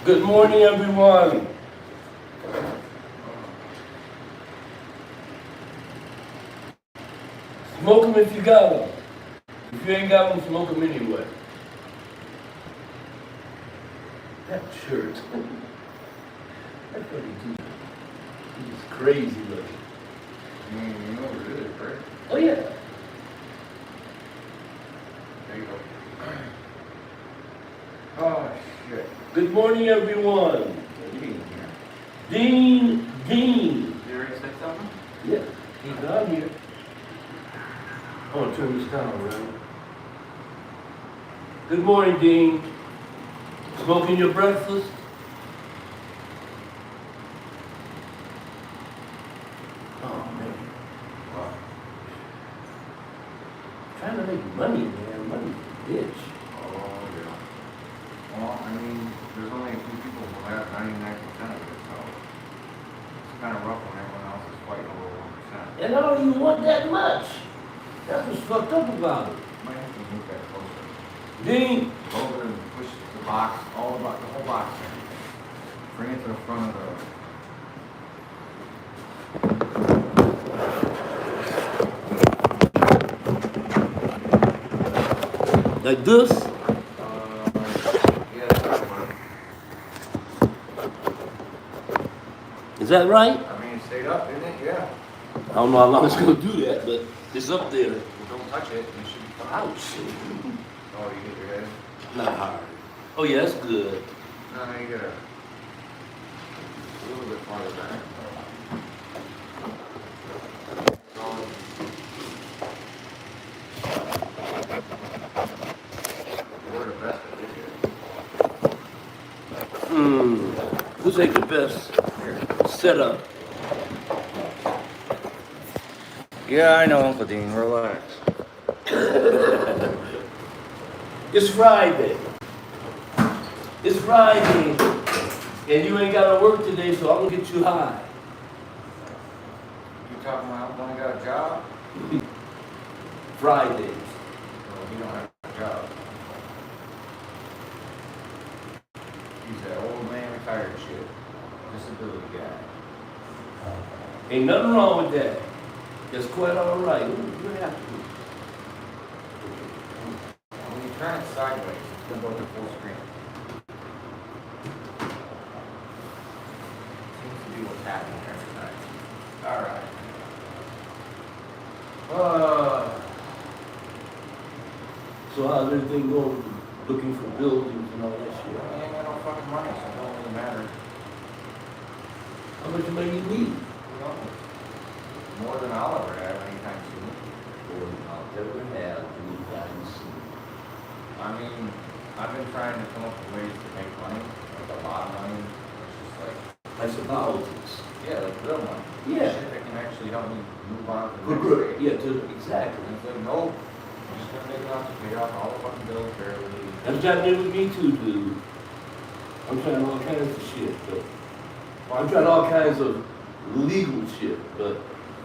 Good morning, everyone. Smoke them if you got them. If you ain't got them, smoke them anyway. That shirt. That fucking dude. He's crazy looking. You know what it is, right? Oh, yeah. There you go. Oh, shit. Good morning, everyone. What are you eating here? Dean. You already said something? Yeah, he's down here. I want to turn this down around. Good morning, Dean. Smoking your breakfast? Oh, man. What? Trying to make money, man. Money's a bitch. Oh, yeah. Well, I mean, there's only a few people who have 99% of it, so it's kind of rough when everyone else is fighting over 1%. And I don't even want that much. That's what's fucked up about it. Might have to move that closer. Dean, Go over and push the box, the whole box in. Bring it to the front of the... like this? Yeah, that's fine. Is that right? I mean, it stayed up, didn't it? Yeah. I don't know how long it's gonna do that, but it's up there. Well, don't touch it. It should be fine. Ouch. Oh, you hit your head? Not hard. Oh yeah, that's good. No, you gotta a little bit farther back. We're the best at this here. Who's ain't the best setup? Yeah, I know, Uncle Dean. Relax. It's Friday. It's Friday. And you ain't gotta work today, so I'm gonna get you high. You talking about when I got a job? Fridays. Well, you don't have a job. He's that old man retired shit. Disability guy. Ain't nothing wrong with that. That's quite all right. You have to. When you turn it sideways, it's gonna go to full screen. Seems to be what's happening every time. Alright. So how's everything going? Looking for buildings and all that shit. I ain't got no fucking money, so it don't really matter. How much money you need? You know, more than I'll ever have anytime soon. Or I'll ever have anytime soon. I mean, I've been trying to come up with ways to make money, like a lot of money. It's just like, I suppose. yeah, like real money. Yeah. Shit that can actually help me move on to the Good, next good. stage. Yeah, exactly. And it's like, no, I'm just gonna make enough to pay off all the fucking bills barely. That's got to do with me too, dude. I'm trying all kinds of shit, but I'm trying all kinds of legal shit, but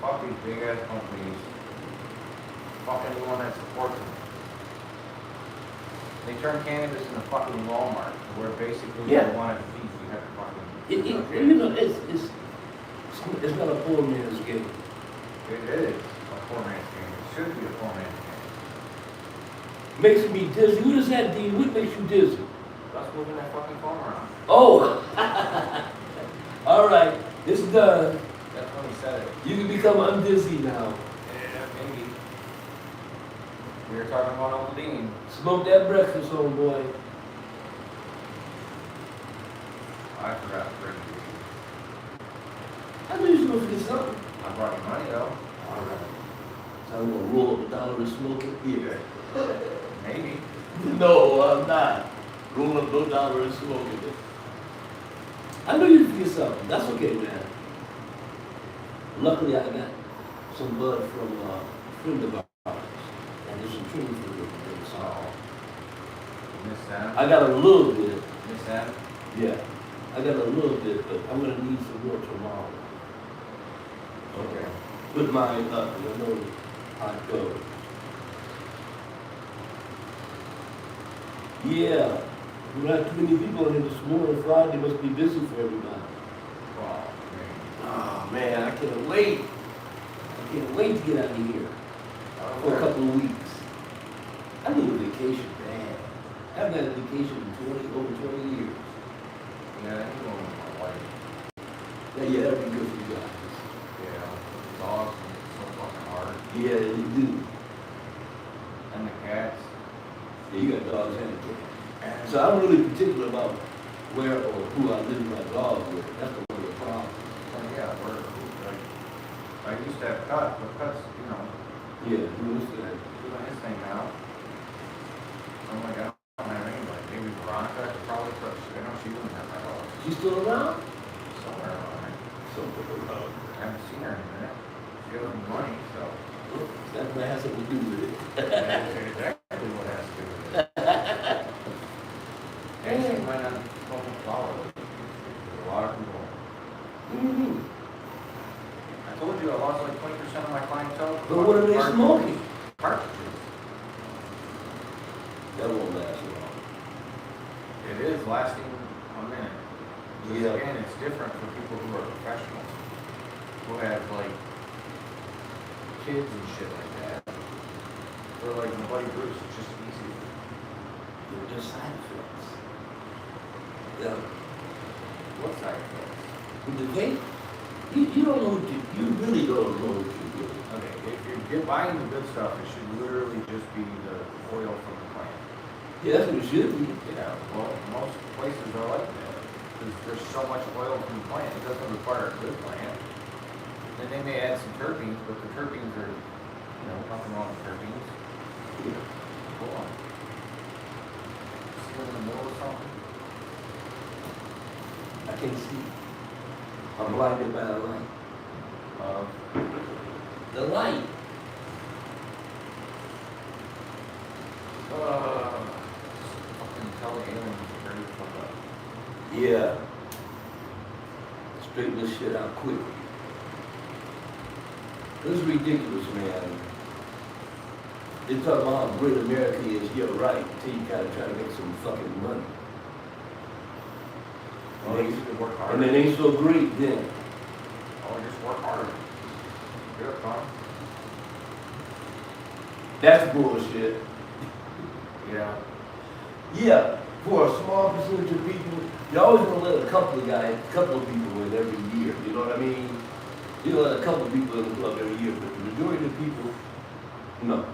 Fuck these big ass companies. Fuck anyone that supports them. They turn cannabis into fucking Walmart, where basically Yeah. you want it to feed, you have to fucking. you know, it's not a poor man's game. It is a poor man's game. It should be a poor man's game. Makes me dizzy. Who does that, Dean? What makes you dizzy? Let's moving that fucking phone around. Oh, all right, it's done. That's when he said it. You can become undizzy now. Yeah, maybe. We were talking about Uncle Dean. Smoke that breakfast, homeboy. I forgot to bring you. I knew you was gonna forget something. I brought you money though. All right. So I'm gonna roll up a dollar and smoke it here. Maybe. No, I'm not. Roll up no dollar and smoke it. I knew you'd forget something. That's okay, man. Luckily, I got some bud from a friend of ours, and there's some training for them. So Miss Sam? I got a little bit. Miss Sam? Yeah, I got a little bit, but I'm gonna need some more tomorrow. Okay. Put mine up, and I know how it goes. Yeah, We don't have too many people in here this morning. Friday must be busy for everybody. Wow, Oh man, I can't wait. I can't wait to get out of here for a couple of weeks. I need a vacation bad. I haven't had a vacation in over 20 years. yeah, I need one with my wife. Yeah, that'd be good for you guys. Yeah, dogs are so fucking hard. Yeah, you do. And the cats. Yeah, you got dogs and a cat. So I'm really particular about where or who I live my dogs with. That's one of the problems. Well, yeah, we're, like, I used to have Cut, but Cut's, you know, Yeah, who is that? doing his thing now. I'm like, I don't have anybody. Maybe Veronica could probably, but I know she wouldn't have my dog. She's still around? Somewhere around there. Somewhere around. I haven't seen her in a minute. She owes me money, so. That might have something to do with it. That's exactly what it has to do with it. And she might not be smoking flower. There's a lot of people. Mm-hmm. I told you I lost like 20% of my clientele. But what are they smoking? Cartridges. That won't last long. It is lasting a minute. Because Yeah. again, it's different for people who are professionals, who have like kids and shit like that. For like my buddy Bruce, it's just easy. They're just side effects. Yeah. What side effects? With the vape, you don't know what you really don't know what you're doing. Okay, if you're buying the good stuff, it should literally just be the oil from the plant. Yeah, that's what it should be. Yeah, well, most places are like that. Because there's so much oil from the plant, it doesn't require a good plant. And they may add some terpenes, but the terpenes are, you know, nothing wrong with terpenes. Yeah. Hold on. Still in the middle of something? I can't see. I'm blinded by the light. The light. Fucking tell the aliens to hurry the fuck up. Yeah. Straighten this shit out quick. This is ridiculous, man. They talk about how great America is. You're right. Until you gotta try to make some fucking money. Well, they used to work hard. And it ain't so great then. Oh, just work hard. Good fun. That's bullshit. Yeah. Yeah, for a small percentage of people, you're always gonna let a couple of people in every year. You know what I mean? You let a couple of people in the club every year, but the majority of the people, no.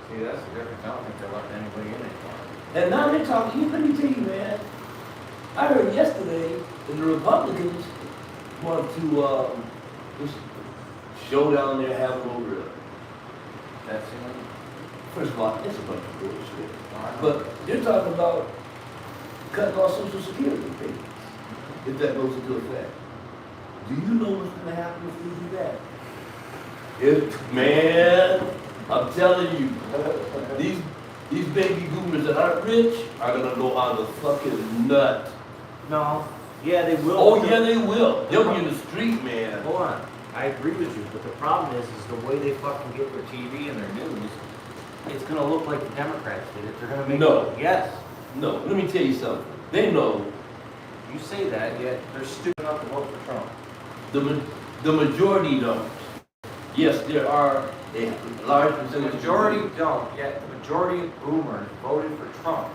See, that's the difference. I don't think they're letting anybody in anymore. And now they're talking, let me tell you, man, I heard yesterday that the Republicans want to, this showdown they're having over it. That's it. First of all, it's a bunch of bullshit. No, But they're talking about cutting off Social Security payments, if that goes into effect. Do you know what's gonna happen if we do that? Man, I'm telling you, these baby boomers that aren't rich are gonna go on the fucking nut. No. Yeah, they will. Oh yeah, they will. They'll be in the street, man. Hold on. I agree with you, but the problem is the way they fucking get their TV and their news, it's gonna look like the Democrats did it. They're gonna make No. Yes. No, let me tell you something. They know You say that, yet they're stupid enough to vote for Trump. the majority don't. Yes, there are a large The percentage. majority don't, yet the majority of boomers voted for Trump.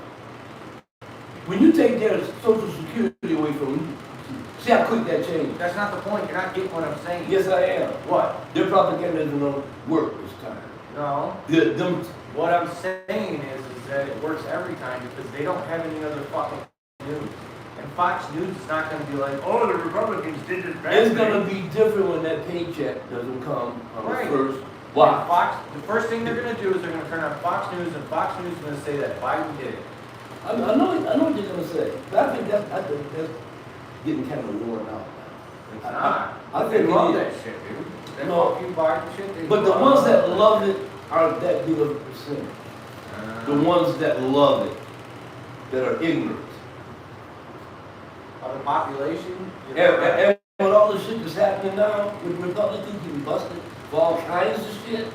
When you take their Social Security away from them, see how quick that changed. That's not the point. You're not getting what I'm saying. Yes, I am. What? Their propaganda isn't gonna work this time. No. Them, What I'm saying is that it works every time because they don't have any other fucking news. And Fox News is not going to be like, oh, the Republicans did this bad it's thing. gonna be different when that paycheck doesn't come on Right. the first. And Why? Fox, the first thing they're going to do is they're going to turn on Fox News, and Fox News is going to say that Biden did it. I know what you're gonna say, but I think that's getting kind of worn out now. It's not. I They think love it that is. shit, dude. That No. fucking Biden shit. They But the love ones that it. love it aren't that big of a percentage. The ones that love it, that are ignorant. Of the population. And with all the shit that's happening now with Republicans getting busted for all kinds of shit,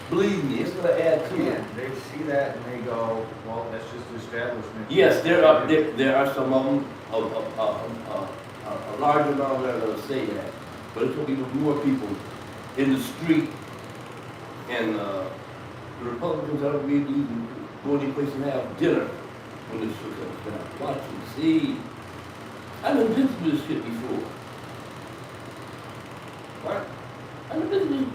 Believe me, it's gonna add to it. Again, they see that and they go, well, that's just the establishment. Yes, there are some of them, a large amount that are gonna say that, but it's gonna be more people in the street, and, the Republicans are gonna be able to even go any place and have dinner when this shit comes down. Watch and see. I've been through this shit before. What? I've been through,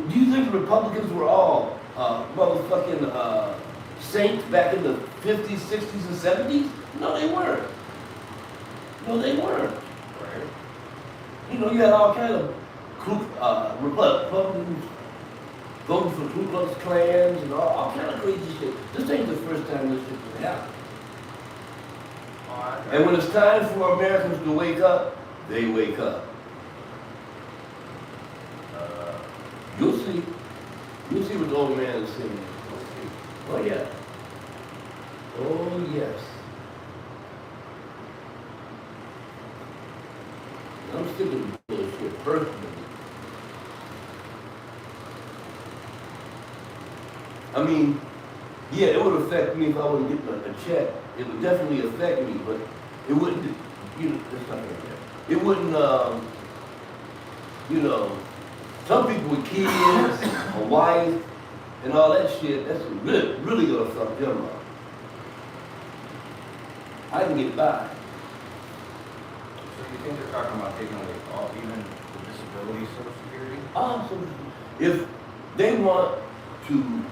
do you think the Republicans were all, motherfucking, saints back in the 50s, 60s, and 70s? No, they weren't. No, they weren't. Right. You know, you had all kind of Republicans voting for Ku Klux Klans and all kind of crazy shit. This ain't the first time this shit has happened. And when it's time for Americans to wake up, they wake up. You'll see. You'll see what the old man is saying. Oh, yeah. Oh, yes. I'm sticking with bullshit personally. I mean, yeah, it would affect me if I wasn't getting a check. It would definitely affect me, but it wouldn't, you know, it's not like that. It wouldn't, you know, some people with kids, a wife, and all that shit, that's really gonna fuck them up. I can get by. So you think they're talking about taking away all, even the disability social security? Awesome. If they want to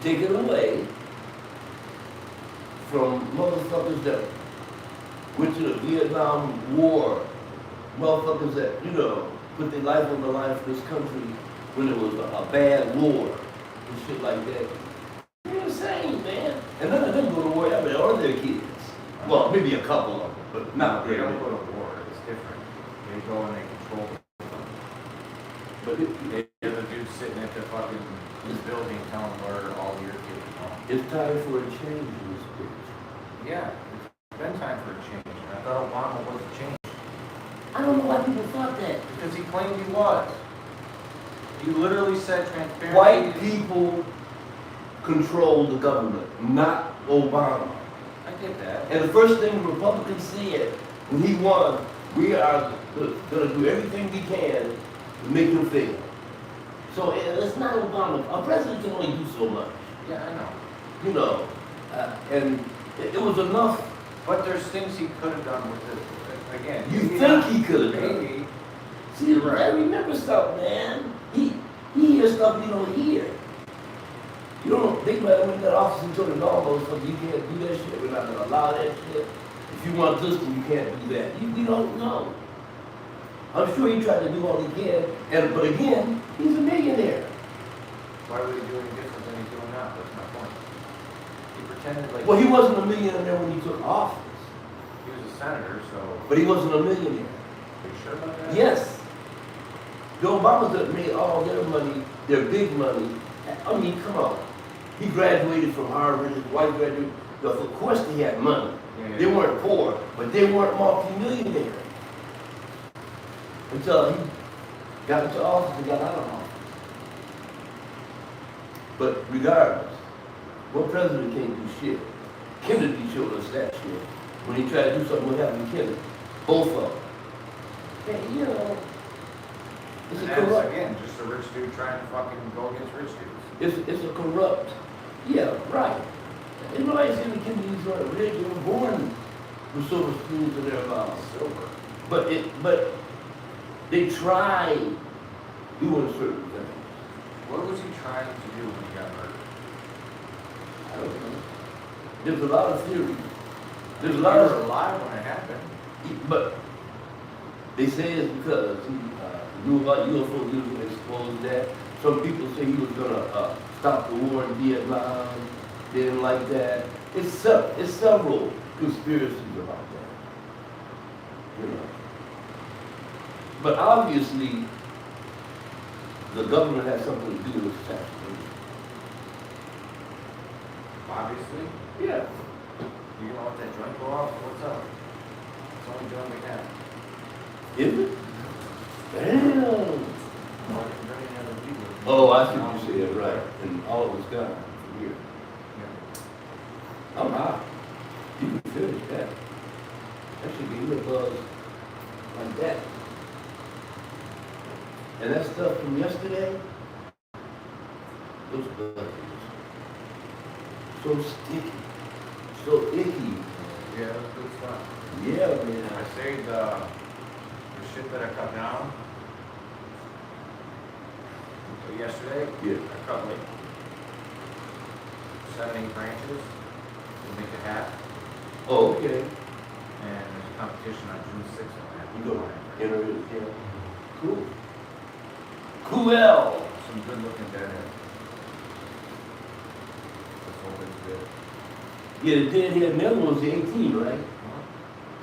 take it away from motherfuckers that went to the Vietnam War, motherfuckers that, you know, put their life on the line for this country when it was a bad war and shit like that. You're insane, man. And none of them go to war ever, or their kids. Well, maybe a couple of them, but not They very don't many. go to war, it's different. They go and they control. But They're the dude sitting at the fucking this building telling where all your kids are. it's time for a change in this bitch. Yeah, it's been time for a change. And I thought Obama was a change. I don't know why people thought that. Because he claimed he was. He literally said transparency. White people control the government, not Obama. I get that. And the first thing the Republicans said when he won, we are going to do everything we can to make him fail. So it's not Obama. A president can only do so much, Yeah, I know. you know. And it was enough. But there's things he could have done with it. Again, You maybe think not- he could have done? Maybe. See, You're right. I remember something, man. He hears stuff you don't hear. You don't think about it when that officer told him, no, motherfucker, you can't do that shit. We're not going to allow that shit. If you want this, then you can't do that. You don't know. I'm sure he tried to do all he can, but again, he's a millionaire. Why would he do any different than he's doing now? That's my point. He pretended like Well, he wasn't a millionaire when he took office, he was a senator, so. but he wasn't a millionaire. Are you sure about that? Yes. The Obamas that made all their money, their big money. I mean, come on. He graduated from Harvard, his wife graduated. Of course they had money. Yeah, They weren't poor, but they weren't multi-millionaires. Until he got into office and got out of office. But regardless, one president can't do shit. Kennedy showed us that shit. When he tried to do something, what happened to Kennedy? Both of them. Hey, you know, it's And a that's, corrupt. again, just a rich dude trying to fucking go against rich dudes. It's a corrupt. Yeah, right. Everybody said the Kennedys weren't rich. They were born with silver spoons in their mouths. Silver. But they tried doing certain things. What was he trying to do when he got murdered? I don't know. There's a lot of theories. There's a You lot were of, alive when it happened. but they say it's because he knew about UFO, he was going to expose that. Some people say he was going to stop the war in Vietnam. They didn't like that. It's several conspiracies about that. You know. But obviously, the government has something to do with the assassination. Obviously. Yeah. You gonna let that joint go off? What's up? It's the only joint we have. Is it? Damn. Why didn't any other people? Oh, I see what you said, right, and all of it's gone from here. Yeah. I'm hot. You can finish that. That should give you a buzz like that. And that stuff from yesterday, those buzzes, so sticky, so icky. Yeah, that's good stuff. Yeah, I man. saved the shit that I cut down yesterday. Yeah. I cut like 7-8 branches to make a hat, Oh, okay. and there's a competition on June 6th on that. You go enter it, yeah. Cool. Cool. Some good looking deadhead. That's always good. Yeah, the deadhead, the other one was the 18, right?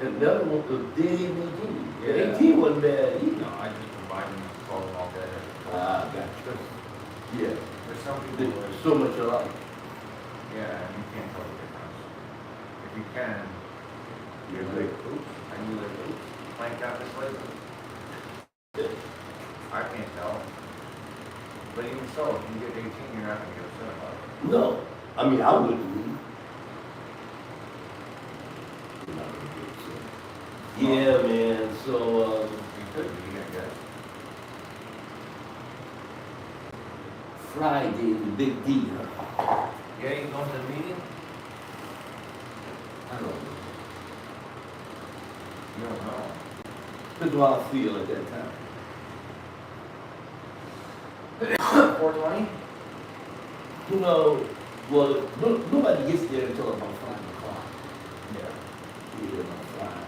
And the other one was deadhead 18. Yeah. The 18 wasn't bad either. No, I just combine them and call them all deadhead. Ah, gotcha. Yeah. There's some people who There's so much alike. yeah, and you can't tell the difference. If you can, You're like, like, oops, I knew that, oops, plank out this way. I can't tell. But even so, if you get 18, you're not gonna get upset about it. no. I mean, I wouldn't be. Yeah, man. So, You could be, I guess. Friday, the big D, huh? Yeah, you going to the meeting? I don't know. You don't know. That's how I feel at that time. 420? You know, well, nobody gets there until about 5 o'clock. Yeah. Yeah, about 5.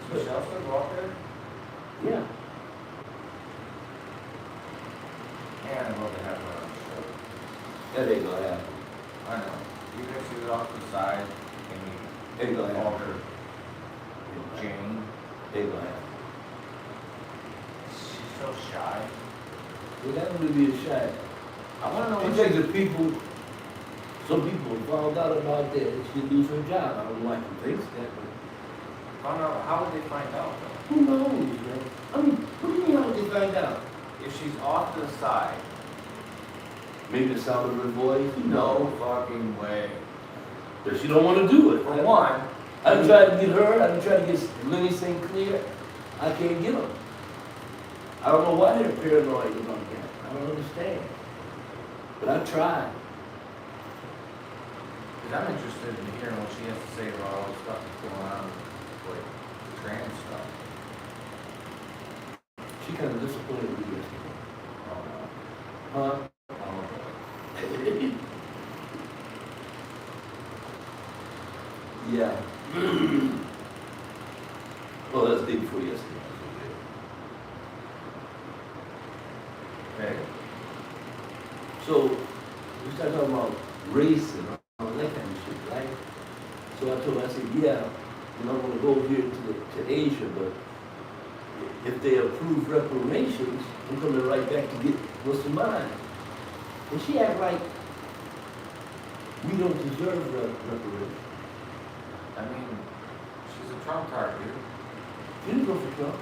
So Michelle still go up there? Yeah. Man, I'd love to have her on the show. That ain't gonna happen. I know. Even if she was off to the side and Ain't you gonna call happen. her Jane, Ain't gonna happen. she's so shy. Well, that would be a shame. I wanna know She what takes the people, some people found out about that, and she lose her job. I don't like to think that, but found out, how would they find out though? who knows, man? I mean, what do you mean how would they find out? If she's off to the side, Maybe the sound of her voice? no fucking way. But she don't wanna do it. For one, I done tried to get her, I done tried to get Lenny St. Clair. I can't get them. I don't know why they're paranoid about that. I don't understand. But I tried. because I'm interested in hearing what she has to say about all the stuff that's going on with like trans stuff. She kind of disappointed me yesterday. Oh, Huh? no. Oh, Yeah. Well, that's the day before yesterday. okay. So, we started talking about race and all that kind of shit, right? So I told her, I said, yeah, you know, I'm gonna go over here to Asia, but if they approve reparations, I'm coming right back to get what's mine. And she act like we don't deserve reparations. I mean, she's a Trump card, dude. She didn't go for Trump.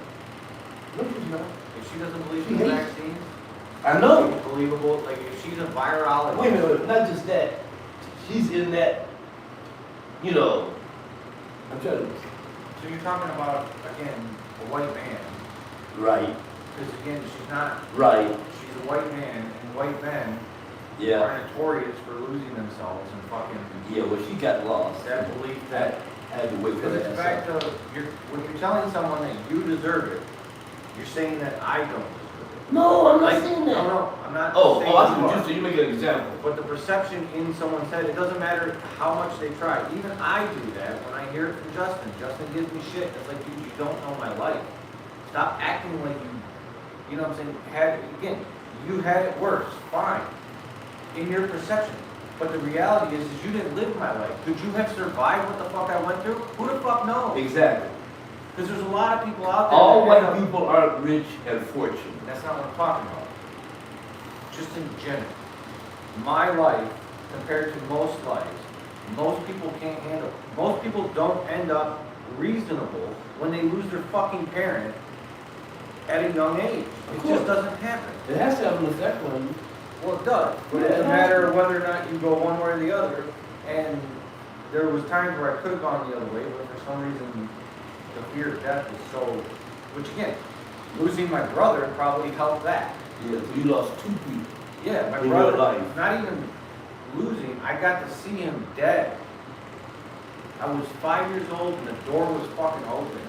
No, she's not. If she doesn't believe She in the hates- vaccines, I know. it's believable. Like, if she's a virologist. Wait a minute, not just that. She's in that, you know, I'm trying to, So you're talking about, again, a white man. right, Because again, she's not, right, she's a white man, and white men yeah. are notorious for losing themselves and fucking Yeah, well, she got lost. that belief that, I had to wait for because that. it's back to, when you're telling someone that you deserve it, you're saying that I don't deserve it. No, I'm not Like, saying that. No, I'm not Oh, saying I see you what are. you're saying. You make an example. But the perception in someone's head, it doesn't matter how much they try. Even I do that when I hear it from Justin. Justin gives me shit. It's like, dude, you don't know my life. Stop acting like you know what I'm saying? Again, you had it worse, fine, in your perception. But the reality is you didn't live my life. Could you have survived what the fuck I went through? Who the fuck knows? Exactly. Because there's a lot of people out there. All that white have- people aren't rich and fortunate. That's not what I'm talking about. Just in general. My life, compared to most lives, most people can't handle. Most people don't end up reasonable when they lose their fucking parent at a young age. Of It course. just doesn't happen. It has to have an effect on you. Well, it does, but it's a matter of whether or not you go one way or the other. And there was times where I could have gone the other way, but for some reason, the fear of death was so, which again, losing my brother probably helped that. Yeah, so you lost 2 people. Yeah, my In brother, your life. not even losing, I got to see him dead. I was 5 years old and the door was fucking open.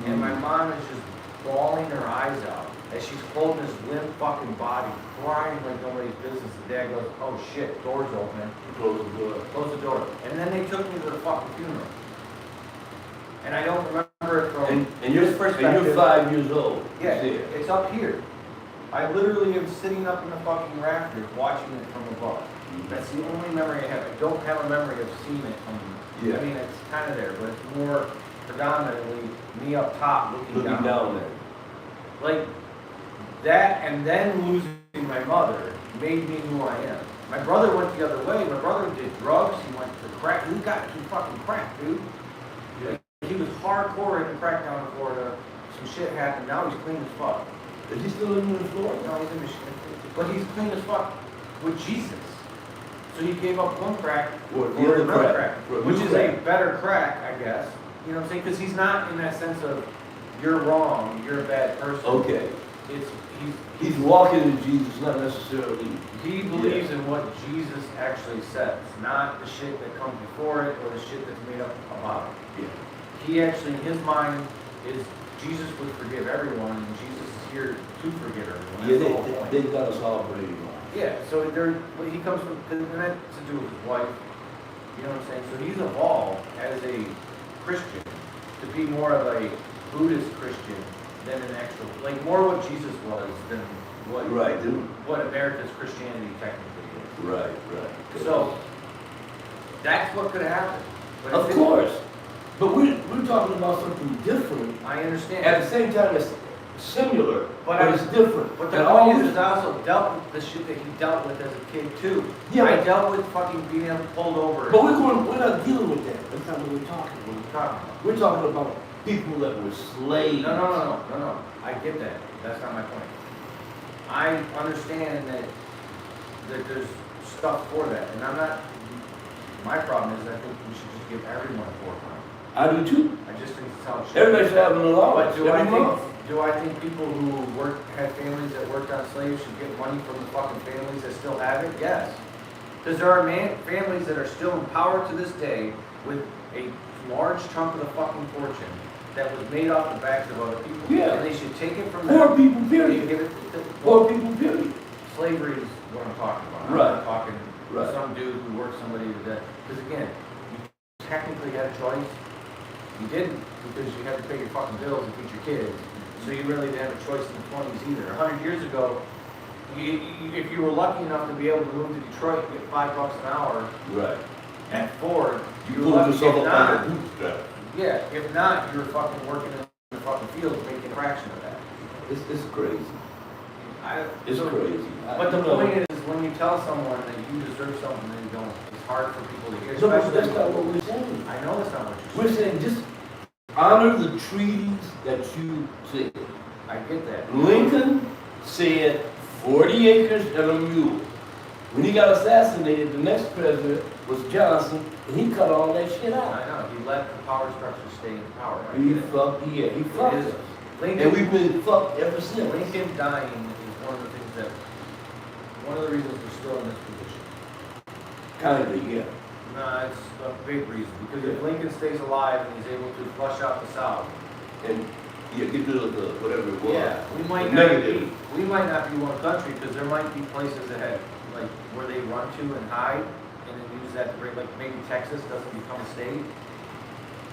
And my mom is just bawling her eyes out as she's holding his limp fucking body, crying like nobody's business. And Dad goes, oh shit, door's open. Close the door. Close the door. And then they took me to the fucking funeral. And I don't remember it from And you're, this perspective. and you're 5 years old. Yeah, You see it. it's up here. I literally am sitting up in the fucking rafters watching it from above. That's the only memory I have. I don't have a memory of seeing it from, Yeah. I mean, it's kind of there, but it's more predominantly me up top looking Looking down there. Like that, and then losing my mother made me who I am. My brother went the other way. My brother did drugs. He went to crack. He got to fucking crack, dude. Like, he was hardcore in the crack down in Florida. Some shit happened. Now he's clean as fuck. Is he still living in Florida? No, he's in Michigan. But he's clean as fuck with Jesus. So he gave up one crack Or for another crack, For a which new is crack. a better crack, I guess. You know what I'm saying? Because he's not in that sense of you're wrong, you're a bad person. Okay. It's He's walking in Jesus, not necessarily. he believes in what Jesus actually says, not the shit that comes before it or the shit that's made up about it. Yeah. He actually, in his mind, is Jesus would forgive everyone, and Jesus is here to forgive everyone. That's Yeah, the whole point. they got us all pretty wrong. Yeah, so he comes from, and that to do with his wife, you know what I'm saying? So he's evolved as a Christian to be more of a Buddhist Christian than an actual, like more what Jesus was than what, Right, what America's Christianity technically is. right. So, that's what could happen. But Of if course. But we're talking about something different. I understand. At the same time, it's similar, But but it's different. But the And point always- is I also dealt with the shit that he dealt with as a kid too. Yeah, I but- dealt with fucking being pulled over. But we're not dealing with that. That's not what we're talking What are about. you talking about? We're talking about people that were slaves. No. I get that. That's not my point. I understand that there's stuff for that, and I'm not. My problem is I think we should just give everyone a forefront. I do too. I just think it's how it should. Everybody should have an allowance But every month. do I think people who had families that worked on slaves should get money from the fucking families that still have it? Yes. Because there are families that are still in power to this day with a large chunk of the fucking fortune that was made off the backs of other people. Yeah. And they should take it from Poor them. people, They period. give it to, Poor people, period. slavery is what I'm talking about. Right. I'm not talking Right. some dude who worked somebody to death. Because again, you technically had a choice. You didn't, because you had to pay your fucking bills and feed your kids. So you really didn't have a choice in the 20s either. 100 years ago, if you were lucky enough to be able to move to Detroit and get $5 an hour Right. at Ford, you were pulled lucky. yourself If up by not, the bootstrap. yeah, if not, you were fucking working in the fucking fields making a fraction of that. It's crazy. It's So- crazy. But the You know, point is, when you tell someone that you deserve something and you don't, it's hard for people to hear. No, but especially- that's not what we're saying. I know that's not what you're We're saying. saying just honor the treaties that you said. I get that. Lincoln said 40 acres and a mule. When he got assassinated, the next president was Johnson, and he cut all that shit I out. know, he let the power structure stay in power. I He get it. fucked, yeah, he fucked It is- us. And Lincoln, we've been fucked ever since. Lincoln dying is one of the things that, one of the reasons we're still in this position. Kinda, yeah. No, it's a big reason, because if Lincoln stays alive and he's able to flush out the South, And, yeah, get rid of the, whatever it was. yeah, we might The not negative. be, we might not be one country, because there might be places that have, like, where they run to and hide, and then use that to break, like, maybe Texas doesn't become a state,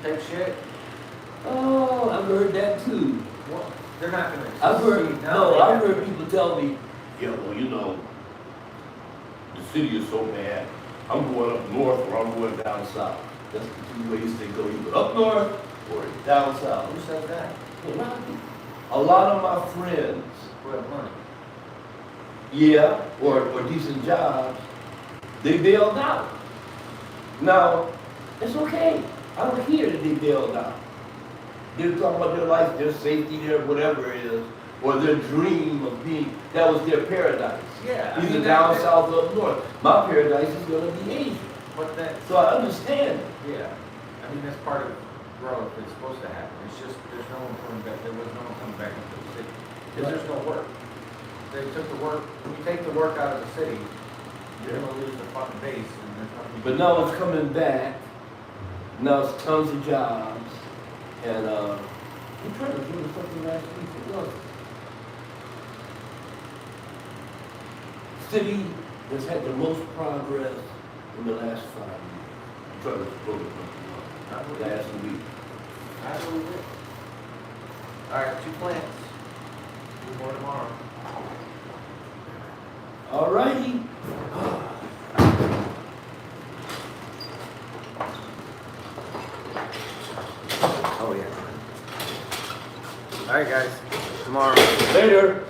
type shit. Oh, I've heard that too. Well, they're not gonna I've heard, succeed now. no, They I've have heard to- people tell me, yeah, well, you know, the city is so bad, I'm going up north or I'm going down south. That's the two ways they go, either up north or down south. Who says that? A lot of my friends, Who have money? yeah, or decent jobs, they bailed out. Now, it's okay. I don't care that they bailed out. They're talking about their life, their safety, their whatever it is. or their dream of being, that was their paradise. Yeah. I Either mean, down that- south or up north. My paradise is gonna be Asia. But that, So I understand it. yeah, I mean, that's part of growth that's supposed to happen. It's just, there's no one coming back, there was no one coming back into the city. Because there's no work. They took the work, when you take the work out of the city, you're gonna lose the fucking base and there's nothing. But now it's coming back. Now it's tons of jobs. And we tried to do something last week. It was city that's had the most progress in the last 5 years. I'm trying to explode it last week. I believe it. All right, 2 plants. 2 more tomorrow. All righty. Oh, yeah. All right, guys, tomorrow. Later.